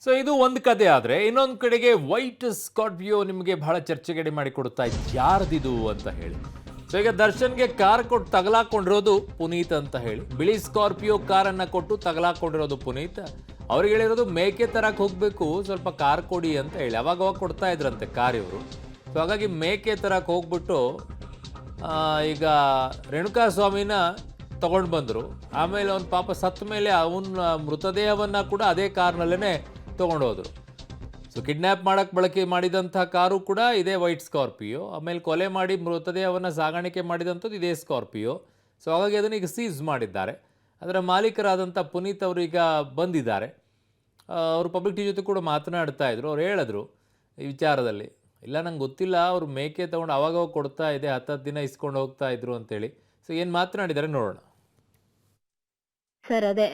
So ಇದು ಒಂದು ಕತೆ ಆದರೆ ಇನ್ನೊಂದು ಕಡೆಗೆ ವೈಟ್ ಸ್ಕಾರ್ಪಿಯೋ ನಿಮಗೆ ಬಹಳ ಚರ್ಚೆಗಡೆ ಮಾಡಿ ಕೊಡ್ತಾ ಇತ್ತು ಯಾರ್ದಿದು ಅಂತ ಹೇಳಿ. ಸೊ ಈಗ ದರ್ಶನ್ಗೆ ಕಾರ್ ಕೊಟ್ಟು ತಗಲಾಕೊಂಡಿರೋದು ಪುನೀತ್ ಅಂತ ಹೇಳಿ, ಬಿಳಿ ಸ್ಕಾರ್ಪಿಯೋ ಕಾರನ್ನು ಕೊಟ್ಟು ತಗಲಾಕೊಂಡಿರೋದು ಪುನೀತ್. ಅವ್ರಿಗೆ ಹೇಳಿರೋದು ಮೇಕೆ ತರಕ್ಕೆ ಹೋಗಬೇಕು, ಸ್ವಲ್ಪ ಕಾರ್ ಕೊಡಿ ಅಂತ ಹೇಳಿ ಅವಾಗ ಕೊಡ್ತಾ ಇದ್ರಂತೆ ಕಾರ್ ಇವರು. ಸೊ ಹಾಗಾಗಿ ಮೇಕೆ ತರಕ್ಕೆ ಹೋಗ್ಬಿಟ್ಟು ಈಗ ರೇಣುಕಾ ಸ್ವಾಮಿನ ತಗೊಂಡು ಬಂದರು. ಆಮೇಲೆ ಅವ್ನು ಪಾಪ ಸತ್ತ ಮೇಲೆ ಅವನ ಮೃತದೇಹವನ್ನು ಕೂಡ ಅದೇ ಕಾರ್ನಲ್ಲೇ ತೊಗೊಂಡು ಹೋದರು. ಸೊ ಕಿಡ್ನ್ಯಾಪ್ ಮಾಡೋಕ್ಕೆ ಬಳಕೆ ಮಾಡಿದಂಥ ಕಾರು ಕೂಡ ಇದೇ ವೈಟ್ ಸ್ಕಾರ್ಪಿಯೋ. ಆಮೇಲೆ ಕೊಲೆ ಮಾಡಿ ಮೃತದೇಹವನ್ನು ಸಾಗಾಣಿಕೆ ಮಾಡಿದಂಥದ್ದು ಇದೇ ಸ್ಕಾರ್ಪಿಯೋ. ಸೊ ಹಾಗಾಗಿ ಅದನ್ನು ಈಗ ಸೀಸ್ ಮಾಡಿದ್ದಾರೆ. ಅದರ ಮಾಲೀಕರಾದಂಥ ಪುನೀತ್ ಅವರು ಈಗ ಬಂದಿದ್ದಾರೆ. ಅವರು ಪಬ್ಲಿಕ್ ಟಿ ಜೊತೆ ಕೂಡ ಮಾತನಾಡ್ತಾ ಇದ್ರು. ಅವ್ರು ಹೇಳಿದ್ರು ಈ ವಿಚಾರದಲ್ಲಿ, ಇಲ್ಲ ನಂಗೆ ಗೊತ್ತಿಲ್ಲ, ಅವರು ಮೇಕೆ ತೊಗೊಂಡು ಅವಾಗ ಕೊಡ್ತಾ ಇದೆ, 10 ದಿನ ಇಸ್ಕೊಂಡು ಹೋಗ್ತಾ ಇದ್ರು ಅಂತೇಳಿ. ಸೊ ಏನು ಮಾತನಾಡಿದ್ದಾರೆ ನೋಡೋಣ. ಸರ್ ಅದೇ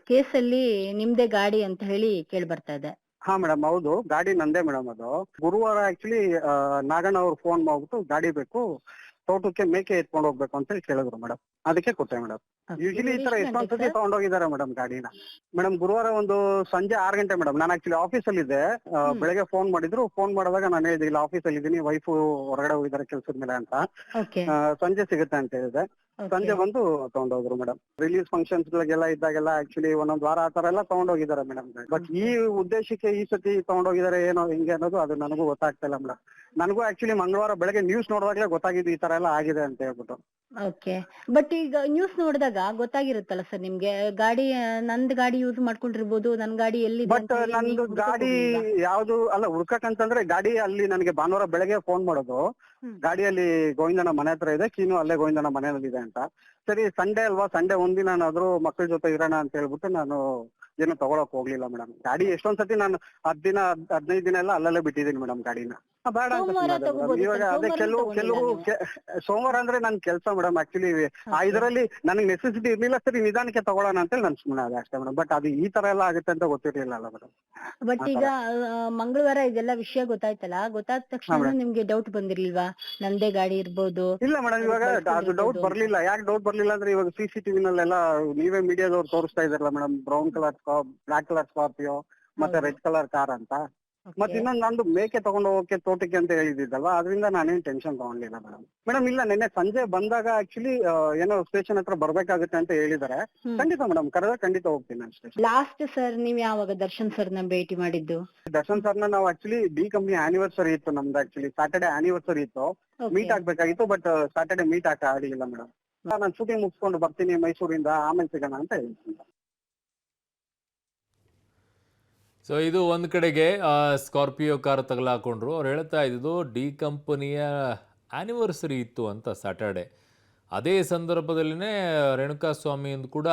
ಕೇಸಲ್ಲಿ ನಿಮ್ದೇ ಗಾಡಿ ಅಂತ ಹೇಳಿ ಕೇಳಿ ಬರ್ತಾ ಇದೆ. ಹಾ ಮೇಡಮ್, ಹೌದು, ಗಾಡಿ ನಂದೇ ಮೇಡಮ್. ಅದು ಗುರುವಾರ ಆಕ್ಚುಲಿ ನಾಗಣ್ಣ ಅವ್ರು ಫೋನ್ ಮಾಡ್ಬಿಟ್ಟು ಗಾಡಿ ಬೇಕು, ತೋಟಕ್ಕೆ ಮೇಕೆ ಎತ್ಕೊಂಡು ಹೋಗ್ಬೇಕು ಅಂತ ಹೇಳಿ ಕೇಳಿದ್ರು ಮೇಡಮ್. ಅದಕ್ಕೆ ಕೊಟ್ಟೆ ಮೇಡಮ್. ಯೂಶಲಿ ಈ ತರ ಎಷ್ಟೊಂದ್ ಸತಿ ತಗೊಂಡೋಗಿದ್ದಾರೆ ಮೇಡಮ್ ಗಾಡಿನ. ಮೇಡಮ್ ಗುರುವಾರ ಒಂದು ಸಂಜೆ 6 ಗಂಟೆ ಮೇಡಮ್. ನಾನು ಆಕ್ಚುಲಿ ಆಫೀಸಲ್ಲಿ ಇದ್ದೆ. ಬೆಳಗ್ಗೆ ಫೋನ್ ಮಾಡಿದ್ರು. ಫೋನ್ ಮಾಡಿದಾಗ ನಾನು ಹೇಳಿದೆ ಇಲ್ಲ ಆಫೀಸಲ್ಲಿ ಇದ್ದೀನಿ, ವೈಫು ಹೊರಗಡೆ ಹೋಗಿದ್ದಾರೆ ಕೆಲ್ಸದ ಮೇಲೆ ಅಂತ. ಸಂಜೆ ಸಿಗುತ್ತೆ ಅಂತ ಹೇಳಿದೆ. ಸಂಜೆ ಬಂದು ತಗೊಂಡೋದ್ರು ಮೇಡಮ್. ರಿಲೀಸ್ ಫಂಕ್ಷನ್ಸ್ ಗಳಿಗೆಲ್ಲ ಇದ್ದಾಗೆಲ್ಲ ಆಕ್ಚುಲಿ ಒಂದೊಂದ್ ವಾರ ಆ ತರ ಎಲ್ಲ ತಗೊಂಡೋಗಿದ್ದಾರೆ ಮೇಡಮ್. ಬಟ್ ಈ ಉದ್ದೇಶಕ್ಕೆ ಈ ಸತಿ ತಗೊಂಡೋಗಿದ್ದಾರೆ ಏನೋ ಹಿಂಗೆ ಅನ್ನೋದು ಅದು ನನಗೂ ಗೊತ್ತಾಗ್ತಾ ಇಲ್ಲ ಮೇಡಮ್. ನನಗೂ ಆಕ್ಚುಲಿ ಮಂಗಳವಾರ ಬೆಳಗ್ಗೆ ನ್ಯೂಸ್ ನೋಡಿದಾಗಲೇ ಗೊತ್ತಾಗಿದ್ದು ಈ ತರ ಎಲ್ಲ ಆಗಿದೆ ಅಂತ ಹೇಳ್ಬಿಟ್ಟು. ಓಕೆ, ಬಟ್ ಈಗ ನ್ಯೂಸ್ ನೋಡಿದಾಗ ಗೊತ್ತಾಗಿರುತ್ತಲ್ಲ ಸರ್ ನಿಮ್ಗೆ, ಗಾಡಿ ನಂದ್ ಗಾಡಿ ಯೂಸ್ ಮಾಡ್ಕೊಂಡಿರ್ಬೋದು, ನನ್ ಗಾಡಿ ಎಲ್ಲಿ ಬಟ್ ನಂದು ಗಾಡಿ ಯಾವ್ದು ಅಲ್ಲ ಹುಡ್ಕಕ್ಕಂತಂದ್ರೆ ಗಾಡಿ ಅಲ್ಲಿ ನನಗೆ ಭಾನುವಾರ ಬೆಳಗ್ಗೆ ಫೋನ್ ಮಾಡೋದು, ಗಾಡಿಯಲ್ಲಿ ಗೋವಿಂದನ ಮನೆ ಹತ್ರ ಇದೆ, ಕೀನು ಅಲ್ಲೇ ಗೋವಿಂದನ ಮನೆಯಲ್ಲಿ ಇದೆ ಅಂತ. ಸರಿ ಸಂಡೇ ಅಲ್ವಾ, ಸಂಡೇ ಒಂದಿನಾದ್ರೂ ಮಕ್ಕಳ ಜೊತೆ ಇರೋಣ ಅಂತ ಹೇಳ್ಬಿಟ್ಟು ನಾನು ಏನು ತಗೊಳಕ್ ಹೋಗ್ಲಿಲ್ಲ ಮೇಡಮ್. ಗಾಡಿ ಎಷ್ಟೊಂದ್ ಸತಿ ನಾನು 10 ದಿನ 15 ದಿನ ಎಲ್ಲ ಅಲ್ಲಲ್ಲೇ ಬಿಟ್ಟಿದ್ದೀನಿ ಮೇಡಮ್ ಗಾಡಿನ. ಬೇಡ ಅಂತ ಇವಾಗ ಅದೇ ಕೆಲವು ಸೋಮವಾರ ಅಂದ್ರೆ ನನ್ ಕೆಲ್ಸ ಮೇಡಮ್. ಆಕ್ಚುಲಿ ಇದರಲ್ಲಿ ನನಗೆ ನೆಸೆಸಿಟಿ ಇರ್ಲಿಲ್ಲ, ಸರಿ ನಿಧಾನಕ್ಕೆ ತಗೊಳ್ಳೋಣ ಅಂತ ಹೇಳಿ ನನ್ ಸುಮ್ಮನೆ ಅದೇ ಅಷ್ಟೇ ಮೇಡಮ್. ಬಟ್ ಅದು ಈ ತರ ಎಲ್ಲ ಆಗುತ್ತೆ ಅಂತ ಗೊತ್ತಿರ್ಲಿಲ್ಲ ಮೇಡಮ್. ಬಟ್ ಈಗ ಮಂಗಳವಾರ ಇದೆಲ್ಲ ವಿಷಯ ಗೊತ್ತಾಯ್ತಲ್ಲ, ಗೊತ್ತಾದ ತಕ್ಷಣ ನಿಮ್ಗೆ ಡೌಟ್ ಬಂದಿರ್ಲಿಲ್ವಾ ನಂದೇ ಗಾಡಿ ಇರ್ಬೋದು? ಇಲ್ಲ ಮೇಡಮ್, ಇವಾಗ ಅದು ಡೌಟ್ ಬರ್ಲಿಲ್ಲ. ಯಾಕೆ ಡೌಟ್ ಬರ್ಲಿಲ್ಲ ಅಂದ್ರೆ ಇವಾಗ CCTV ನಲ್ಲೆಲ್ಲ ನೀವೇ ಮೀಡಿಯಾದವ್ರು ತೋರಿಸ್ತಾ ಇದಾರಲ್ಲ madam, brown colour black colour Scorpio ಮತ್ತೆ ರೆಡ್ ಕಲರ್ ಕಾರ್ ಅಂತ. ಮತ್ತೆ ಇನ್ನೊಂದು ನಂದು ಮೇಕೆ ತಗೊಂಡು ಹೋಗಕ್ಕೆ ತೋಟಕ್ಕೆ ಅಂತ ಹೇಳಿದ್ದಲ್ವಾ, ಅದರಿಂದ ನಾನೇನ್ ಟೆನ್ಷನ್ ತಗೊಂಡಿಲ್ಲ ಮೇಡಮ್. ಇಲ್ಲ ನಿನ್ನೆ ಸಂಜೆ ಬಂದಾಗ ಆಕ್ಚುಲಿ ಏನೋ ಸ್ಟೇಷನ್ ಹತ್ರ ಬರ್ಬೇಕಾಗುತ್ತೆ ಅಂತ ಹೇಳಿದಾರೆ. ಖಂಡಿತ ಮೇಡಮ್, ಕರೆದ ಖಂಡಿತ ಹೋಗ್ತೀನಿ ನಾನು ಸ್ಟೇಷನ್. ಲಾಸ್ಟ್ ಸರ್ ನೀವ್ ಯಾವಾಗ ದರ್ಶನ್ ಸರ್ನ ಭೇಟಿ ಮಾಡಿದ್ದು? ದರ್ಶನ್ ಸರ್ನ ನಾವು ಆಕ್ಚುಲಿ ಡಿ ಕಂಪ್ನಿ ಆನಿವರ್ಸರಿ ಇತ್ತು ನಮ್ದು. ಆಕ್ಚುಲಿ ಸಾಟರ್ಡೆ ಆನಿವರ್ಸರಿ ಇತ್ತು, ಮೀಟ್ ಆಗ್ಬೇಕಾಗಿತ್ತು. ಬಟ್ ಸಾಟರ್ಡೆ ಮೀಟ್ ಆಗಿಲ್ಲ ಮೇಡಮ್. ನಾನು ಶೂಟಿಂಗ್ ಮುಗಿಸ್ಕೊಂಡು ಬರ್ತೀನಿ ಮೈಸೂರಿಂದ, ಆಮೇಲೆ ಸಿಗೋಣ ಅಂತ ಹೇಳ್ತೀನಿ. ಸೊ ಇದು ಒಂದು ಕಡೆಗೆ ಸ್ಕಾರ್ಪಿಯೋ ಕಾರ್ ತಗಲಾಕೊಂಡ್ರು. ಅವ್ರು ಹೇಳ್ತಾ ಇದ್ದು ಡಿ ಕಂಪನಿಯ ಆ್ಯನಿವರ್ಸರಿ ಇತ್ತು ಅಂತ ಸಾಟರ್ಡೆ. ಅದೇ ಸಂದರ್ಭದಲ್ಲಿನೇ ರೇಣುಕಾ ಸ್ವಾಮಿಯಿಂದ ಕೂಡ